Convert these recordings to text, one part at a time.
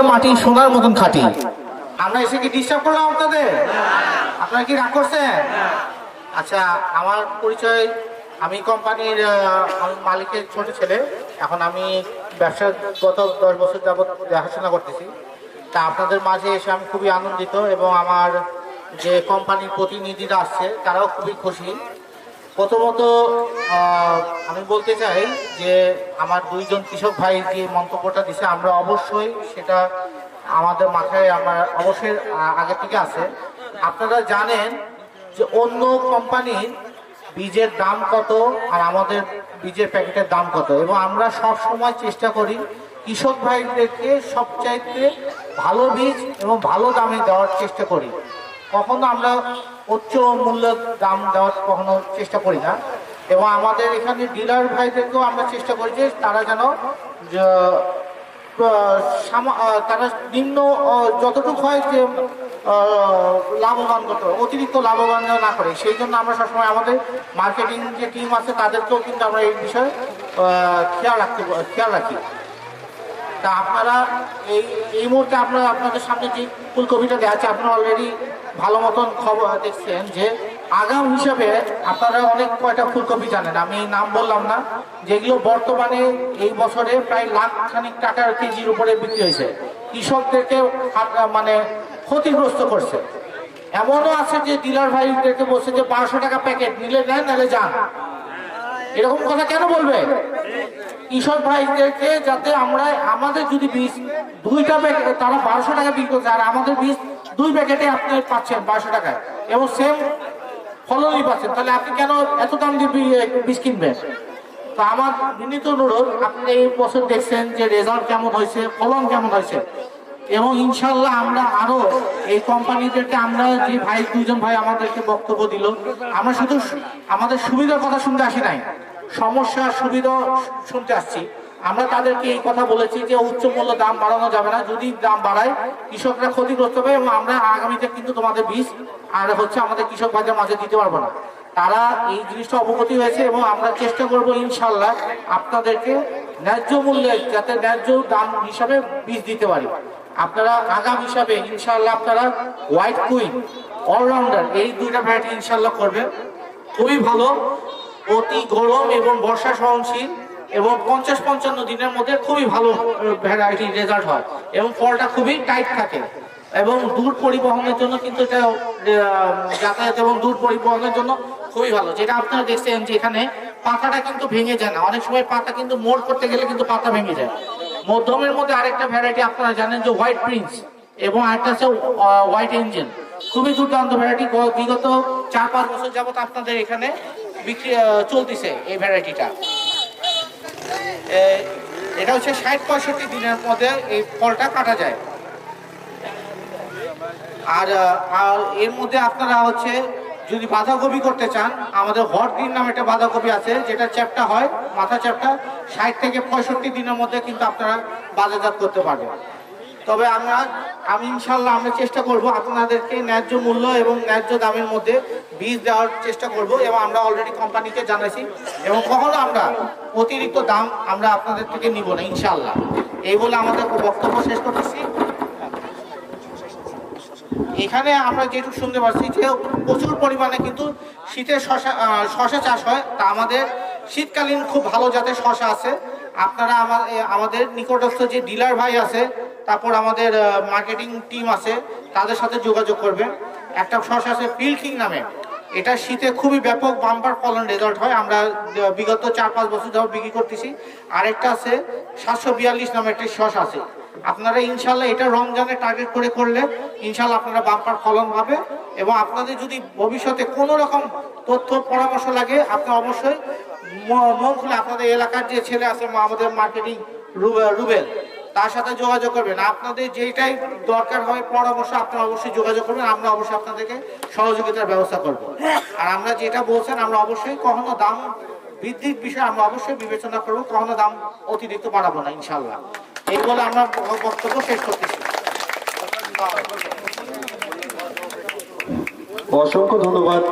এলাকার মাটি সোনার মতন খাঁটি। আমরা এসে কি ডিস্টার্ব করলাম আপনাদের? আপনারা কি রাগ করছেন? আচ্ছা, আমার পরিচয়, আমি কোম্পানির মালিকের ছোট ছেলে। এখন আমি ব্যবসা গত 10 বছর যাবৎ দেখাশোনা করতেছি। তা আপনাদের মাঝে এসে আমি খুবই আনন্দিত, এবং আমার যে কোম্পানির প্রতিনিধিরা আসছে তারাও খুবই খুশি। প্রথমত আমি বলতে চাই যে আমার দুইজন কৃষক ভাই যে মন্তব্যটা দিছে, আমরা অবশ্যই সেটা আমাদের মাথায় আমরা অবশ্যই আগে থেকে আছে। আপনারা জানেন যে অন্য কোম্পানির বীজের দাম কত আর আমাদের বীজের প্যাকেটের দাম কত, এবং আমরা সব সময় চেষ্টা করি কৃষক ভাইদেরকে সবচাইতে ভালো বীজ এবং ভালো দামে দেওয়ার চেষ্টা করি। কখনো আমরা উচ্চ মূল্যের দাম দেওয়ার কখনো চেষ্টা করি না, এবং আমাদের এখানে ডিলার ভাইদেরকেও আমরা চেষ্টা করি যে তারা যেন তারা নিম্ন যতটুকু হয় যে লাভবান করতে, অতিরিক্ত লাভবান না করে, সেই জন্য আমরা সবসময় আমাদের মার্কেটিং যে টিম আছে তাদেরকেও কিন্তু আমরা এই বিষয়ে খেয়াল রাখি। তা আপনারা এই মুহূর্তে আপনাদের সামনে যে ফুলকপিটা দেওয়া আছে, আপনারা অলরেডি ভালো মতন খবর দেখছেন যে আগাম হিসাবে আপনারা অনেক কয়টা ফুলকপি জানেন, আমি নাম বললাম না, যেগুলো বর্তমানে এই বছরে প্রায় লাখ-খানিক টাকার কেজির উপরে বিক্রি হয়েছে, কৃষকদেরকে মানে ক্ষতিগ্রস্ত করছে। এমনও আছে যে ডিলার ভাইদেরকে বলছে যে 1200 টাকা প্যাকেট নিলে নেন, নাহলে যান। এরকম কথা কেন বলবে? কৃষক ভাইদেরকে যাতে আমরা, আমাদের যদি বীজ 2টা প্যাকেট তারা 1200 টাকা বিক্রি করছে, আর আমাদের বীজ 2 প্যাকেটে আপনি পাচ্ছেন 1200 টাকায়, এবং সেম ফলনই পাচ্ছেন, তাহলে আপনি কেন এত দাম দিয়ে বীজ কিনবেন? তো আমার বিনীত অনুরোধ, আপনি এই বছর দেখছেন যে রেজাল্ট কেমন হয়েছে, ফলন কেমন হয়েছে, এবং ইনশাল্লাহ আমরা আরো এই কোম্পানিদেরকে, আমরা যে ভাই দুজন ভাই আমাদেরকে বক্তব্য দিল, আমরা শুধু আমাদের সুবিধার কথা শুনতে আসি নাই, সমস্যা সুবিধা শুনতে আসছি। আমরা তাদেরকে এই কথা বলেছি যে উচ্চ মূল্য দাম বাড়ানো যাবে না, যদি দাম বাড়ায় কৃষকরা ক্ষতিগ্রস্ত হবে, এবং আমরা আগামীতে কিন্তু তোমাদের বীজ আর আমাদের কৃষক ভাইদের মাঝে দিতে পারবো না। তারা এই জিনিসটা অবগতি হয়েছে, এবং আমরা চেষ্টা করব ইনশাল্লাহ আপনাদেরকে ন্যায্য মূল্যে, যাতে ন্যায্য দাম হিসাবে বীজ দিতে পারি। আপনারা আগাম হিসাবে ইনশাল্লাহ আপনারা হোয়াইট কুইন, অলরাউন্ডার, এই 2টা ভ্যারাইটি ইনশাল্লাহ করবেন। খুবই ভালো, অতি গরম এবং বর্ষা সহনশীল, এবং 50-55 দিনের মধ্যে খুবই ভালো ভ্যারাইটি রেজাল্ট হয়, এবং ফলটা খুবই টাইট থাকে, এবং দূর পরিবহনের জন্য কিন্তু এটা যাতায়াত এবং দূর পরিবহনের জন্য খুবই ভালো। যেটা আপনারা দেখছেন যে এখানে পাতাটা কিন্তু ভেঙে যায় না, অনেক সময় পাতা কিন্তু মোড় করতে গেলে কিন্তু পাতা ভেঙে যায়। মধ্যমের মধ্যে আরেকটা ভ্যারাইটি আপনারা জানেন যে হোয়াইট প্রিন্স, এবং আরেকটা আছে হোয়াইট এঞ্জেল, খুবই দুর্দান্ত ভ্যারাইটি। বিগত 4-5 বছর যাবত আপনাদের এখানে বিক্রি চলতেছে এই ভ্যারাইটিটা। এটা হচ্ছে 60-65 দিনের মধ্যে এই ফলটা কাটা যায়। আর এর মধ্যে আপনারা যদি বাঁধাকপি করতে চান, আমাদের হট গ্রিন নামে একটা বাঁধাকপি আছে, যেটা চ্যাপটা হয়, মাথা চ্যাপটা, 60 থেকে 65 দিনের মধ্যে কিন্তু আপনারা বাজারজাত করতে পারবেন। তবে আমি ইনশাল্লাহ আমরা চেষ্টা করব আপনাদেরকে ন্যায্য মূল্য এবং ন্যায্য দামের মধ্যে বীজ দেওয়ার চেষ্টা করব, এবং আমরা অলরেডি কোম্পানিকে জানাইছি, এবং কখনো আমরা অতিরিক্ত দাম আমরা আপনাদের থেকে নিব না ইনশাল্লাহ। এই বলে আমাদের বক্তব্য শেষ করতেছি। এখানে আমরা যেটুকু শুনতে পাচ্ছি যে প্রচুর পরিমাণে কিন্তু শীতের শশা চাষ হয়, তা আমাদের শীতকালীন খুব ভালো জাতের শশা আছে। আপনারা আমাদের নিকটস্থ যে ডিলার ভাই আছে, তারপর আমাদের মার্কেটিং টিম আছে, তাদের সাথে যোগাযোগ করবেন। একটা শশা আছে ফিল্ড কিং নামে, এটা শীতে খুবই ব্যাপক বাম্পার ফলন রেজাল্ট হয়, আমরা বিগত 4-5 বছর ধরে বিক্রি করতেছি। আরেকটা আছে 742 নামে একটা শশা আছে, আপনারা ইনশাল্লাহ এটা রমজানে টার্গেট করে করলে ইনশাল্লাহ আপনারা বাম্পার ফলন পাবে। এবং আপনাদের যদি ভবিষ্যতে কোনো রকম তথ্য পরামর্শ লাগে, আপনারা অবশ্যই মন খুলে আপনাদের এলাকার যে ছেলে আছে আমাদের মার্কেটিং রুবেল, তার সাথে যোগাযোগ করবেন। আপনাদের যেটাই দরকার হয় পরামর্শ, আপনারা অবশ্যই যোগাযোগ করবেন, আমরা অবশ্যই আপনাদেরকে সহযোগিতার ব্যবস্থা করব। আর আমরা যেটা বলছেন, আমরা অবশ্যই কখনো দাম বৃদ্ধির বিষয়ে আমরা অবশ্যই বিবেচনা করব, কখনো দাম অতিরিক্ত বাড়াবো না ইনশাল্লাহ। এই বলে আমরা বক্তব্য শেষ করতেছি। অসংখ্য ধন্যবাদ।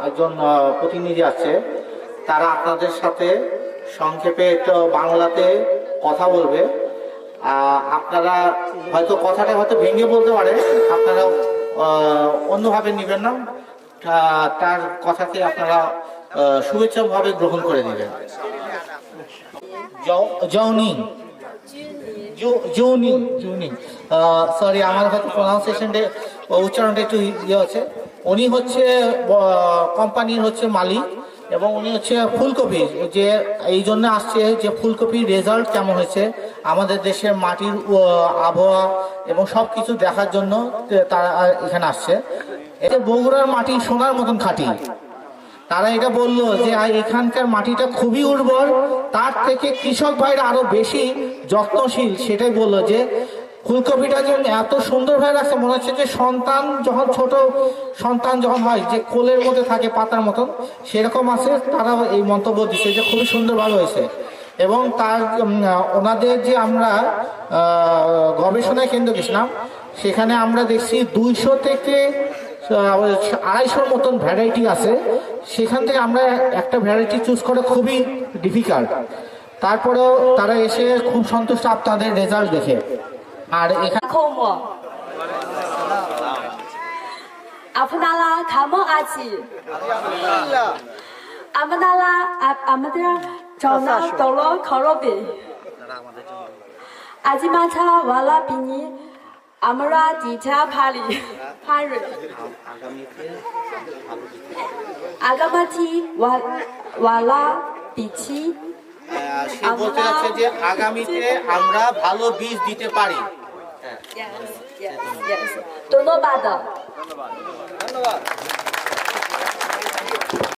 একজন প্রতিনিধি আছে, তারা আপনাদের সাথে সংক্ষেপে একটু বাংলাতে কথা বলবে। আপনারা হয়তো কথাটা হয়তো ভেঙে বলতে পারে, আপনারা অন্যভাবে নেবেন না, তার কথাকে আপনারা শুভেচ্ছাভাবে গ্রহণ করে নেবেন। জৌনিং জৌনিং জৌনিং সরি, আমার হয়তো প্রনাউন্সিয়েশনটা উচ্চারণটা একটু ইয়ে আছে। উনি হচ্ছে কোম্পানির হচ্ছে মালিক এবং উনি হচ্ছে ফুলকপি, যে এই জন্য আসছে যে ফুলকপির রেজাল্ট কেমন হয়েছে আমাদের দেশের মাটির আবহাওয়া এবং সব কিছু দেখার জন্য তারা এখানে আসছে। এতে বগুড়ার মাটি সোনার মতন খাঁটি। তারা এটা বললো যে এখানকার মাটিটা খুবই উর্বর, তার থেকে কৃষক ভাইরা আরো বেশি যত্নশীল। সেটাই বললো যে ফুলকপিটা যে এত সুন্দর হয়ে রাখছে, মনে হচ্ছে যে সন্তান যখন ছোট সন্তান যখন হয় যে কোলের মধ্যে থাকে পাতার মতন সেরকম আছে। তারা এই মন্তব্য দিচ্ছে যে খুবই সুন্দর ভালো হয়েছে। এবং তার ওনাদের যে আমরা গবেষণা কেন্দ্র গেছিলাম, সেখানে আমরা দেখছি 200 থেকে 250 মতন ভ্যারাইটি আছে। সেখান থেকে আমরা একটা ভ্যারাইটি চুজ করা খুবই ডিফিকাল্ট। তারপরেও তারা এসে খুব সন্তুষ্ট আপনাদের রেজাল্ট দেখে। আর এখানে আপনারা কেমন আছি? আমাদের জন্য দলো খরবে আজি মাছা ওয়ালা বিনি আমরা দিটা পারি পারি আগামাটি ওয়ালা দিচ্ছি। সে বলতে যাচ্ছে যে আগামীতে আমরা ভালো বীজ দিতে পারি। ধন্যবাদ।